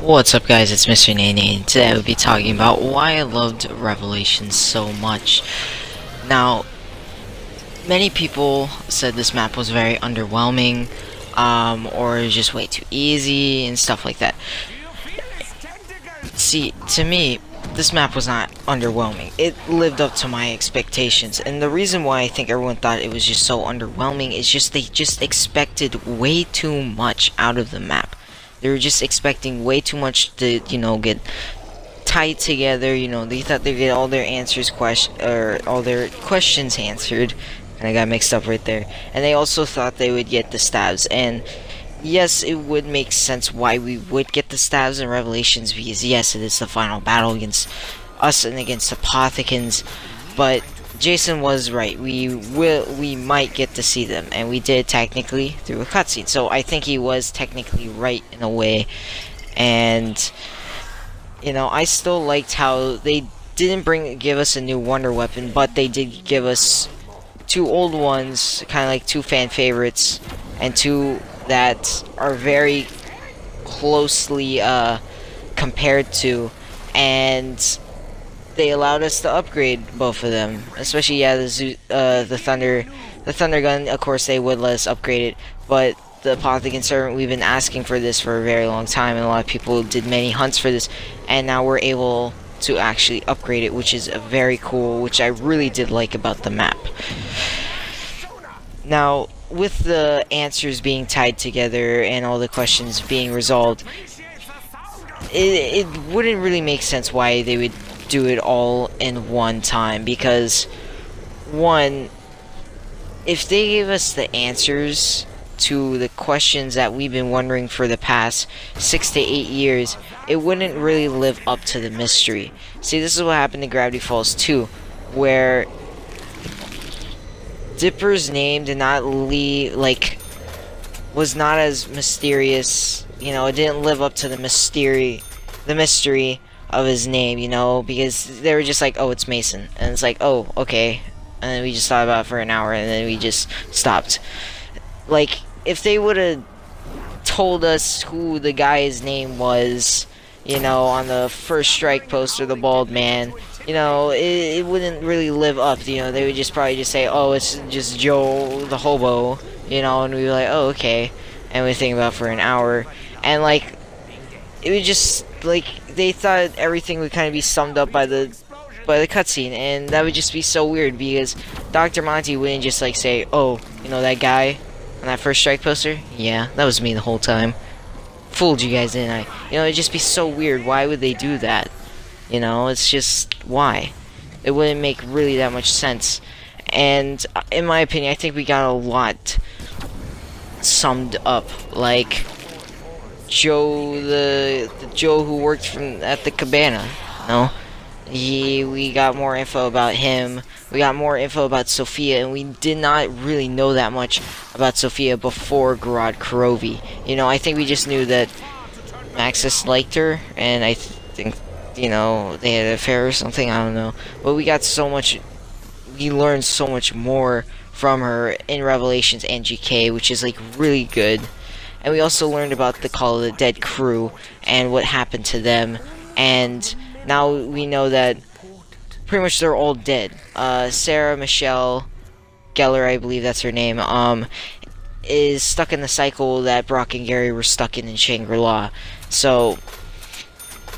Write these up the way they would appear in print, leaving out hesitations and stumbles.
What's up guys, it's Mr. Nene, and today we'll be talking about why I loved Revelations so much. Now, many people said this map was very underwhelming, or just way too easy, and stuff like that. See, to me, this map was not underwhelming. It lived up to my expectations, and the reason why I think everyone thought it was just so underwhelming is just they just expected way too much out of the map. They were just expecting way too much to, get tied together. They thought they'd get all their all their questions answered, and I got mixed up right there. And they also thought they would get the stabs, and yes, it would make sense why we would get the stabs in Revelations, because yes, it is the final battle against us and against the Apothicans, but Jason was right. We might get to see them, and we did technically through a cutscene. So I think he was technically right in a way, and I still liked how they didn't give us a new wonder weapon, but they did give us two old ones, kind of like two fan favorites, and two that are very closely compared to, and they allowed us to upgrade both of them, especially the thunder gun. Of course, they would let us upgrade it, but the Apothicon Servant, we've been asking for this for a very long time, and a lot of people did many hunts for this, and now we're able to actually upgrade it, which is very cool, which I really did like about the map. Now, with the answers being tied together and all the questions being resolved, it wouldn't really make sense why they would do it all in one time, because one, if they gave us the answers to the questions that we've been wondering for the past 6 to 8 years, it wouldn't really live up to the mystery. See, this is what happened to Gravity Falls 2, where Dipper's name did not was not as mysterious. It didn't live up to the mystery of his name, because they were just like, oh, it's Mason, and it's like, oh, okay, and then we just thought about it for an hour, and then we just stopped. Like, if they would have told us who the guy's name was, on the first strike poster, the bald man, it wouldn't really live up. They would just probably just say, oh, it's just Joe the hobo, and we'd be like, oh, okay, and we think about it for an hour, and like, it would just, like, they thought everything would kind of be summed up by the cutscene, and that would just be so weird, because Dr. Monty wouldn't just like say, oh, that guy on that first strike poster, yeah, that was me the whole time, fooled you guys, didn't I? It'd just be so weird. Why would they do that? It's just, why? It wouldn't make really that much sense. And in my opinion, I think we got a lot summed up. Like Joe, the Joe who worked at the cabana, we got more info about him. We got more info about Sophia, and we did not really know that much about Sophia before Gorod Kurovi. I think we just knew that Maxis liked her, and I think, they had an affair or something, I don't know. But we learned so much more from her in Revelations and GK, which is, like, really good. And we also learned about the Call of the Dead crew, and what happened to them, and now we know that pretty much they're all dead. Sarah Michelle Gellar, I believe that's her name, is stuck in the cycle that Brock and Gary were stuck in Shangri-La. So,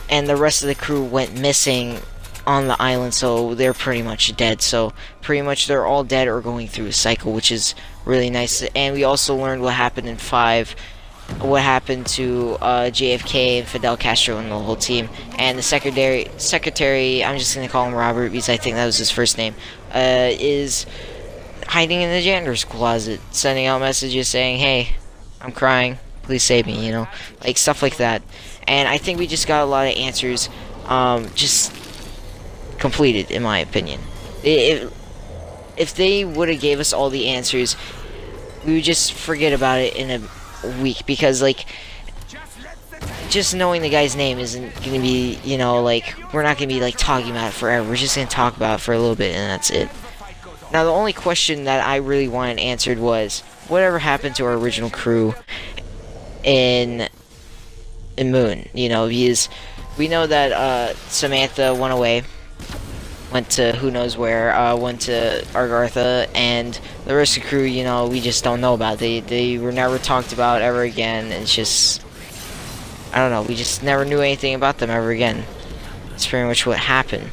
and the rest of the crew went missing on the island, so they're pretty much dead. So, pretty much they're all dead or going through a cycle, which is really nice. And we also learned what happened in 5, what happened to JFK and Fidel Castro and the whole team, and the secretary, I'm just gonna call him Robert because I think that was his first name, is hiding in the janitor's closet, sending out messages saying, hey, I'm crying, please save me, like stuff like that. And I think we just got a lot of answers just completed, in my opinion. If they would have gave us all the answers, we would just forget about it in a week, because like, just knowing the guy's name isn't gonna be, like, we're not gonna be like talking about it forever. We're just gonna talk about it for a little bit, and that's it. Now, the only question that I really wanted answered was, whatever happened to our original crew in and Moon. You know, because we know that Samantha went away, went to who knows where, went to Argartha, and the rest of the crew, you know, we just don't know about. They were never talked about ever again. It's just, I don't know, we just never knew anything about them ever again. That's pretty much what happened.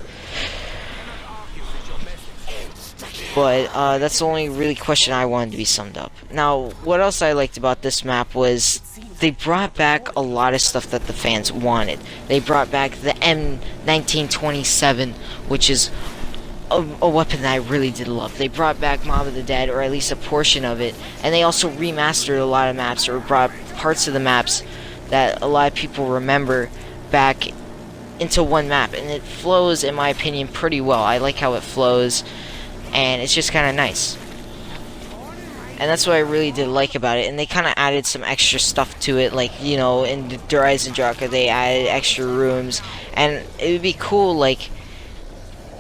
But that's the only really question I wanted to be summed up. Now, what else I liked about this map was they brought back a lot of stuff that the fans wanted. They brought back the M1927, which is a weapon that I really did love. They brought back Mob of the Dead, or at least a portion of it, and they also remastered a lot of maps, or brought parts of the maps that a lot of people remember back into one map, and it flows, in my opinion, pretty well. I like how it flows, and it's just kind of nice. And that's what I really did like about it. And they kind of added some extra stuff to it, like, you know, in Rise and Draka, they added extra rooms, and it would be cool, like,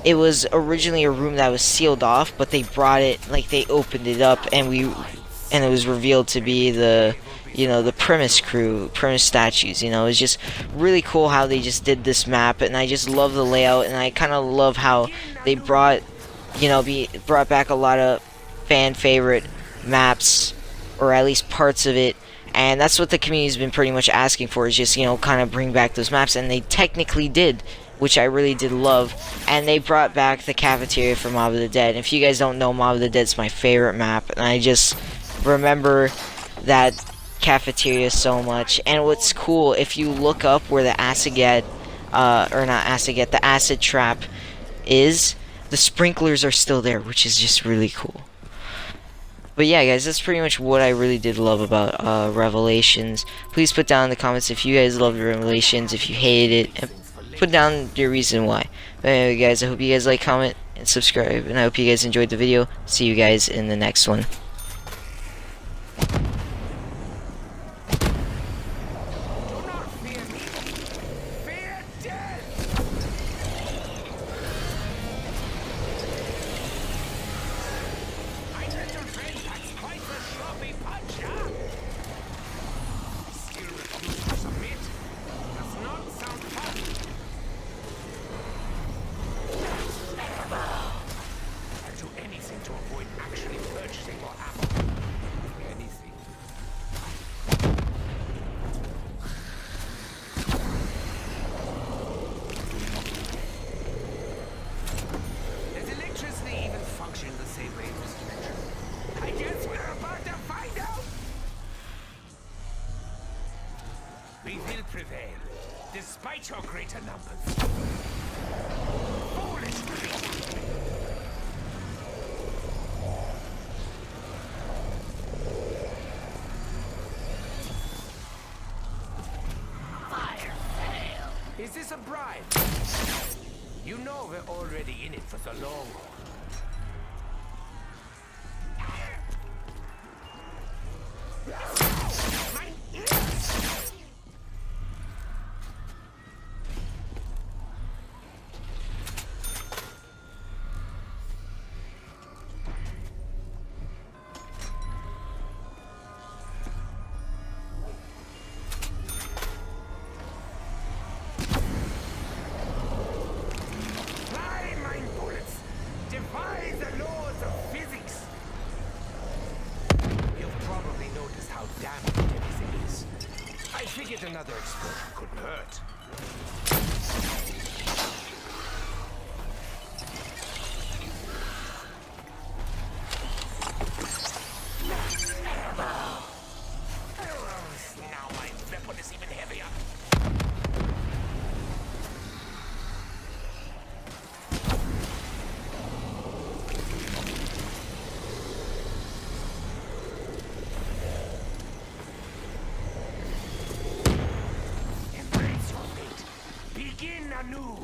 it was originally a room that was sealed off, but they brought it, like, they opened it up, and it was revealed to be the, you know, the Primus crew, Primus statues. You know, it's just really cool how they just did this map, and I just love the layout, and I kind of love how they brought, you know, brought back a lot of fan favorite maps, or at least parts of it, and that's what the community's been pretty much asking for, is just, you know, kind of bring back those maps, and they technically did, which I really did love. And they brought back the cafeteria for Mob of the Dead. And if you guys don't know, Mob of the Dead's my favorite map, and I just remember that cafeteria so much. And what's cool, if you look up where the Asaget, or not Asaget, the acid trap is, the sprinklers are still there, which is just really cool. But yeah, guys, that's pretty much what I really did love about Revelations. Please put down in the comments if you guys loved Revelations, if you hated it, and put down your reason why. But anyway, guys, I hope you guys like, comment, and subscribe, and I hope you guys enjoyed the video. See you guys in the next one. We will prevail, despite your greater numbers. Foolish creature! Fire fail. Is this a bribe? You know we're already in it for the long haul. I figured another explosion couldn't hurt. Now my weapon is even heavier. Begin anew.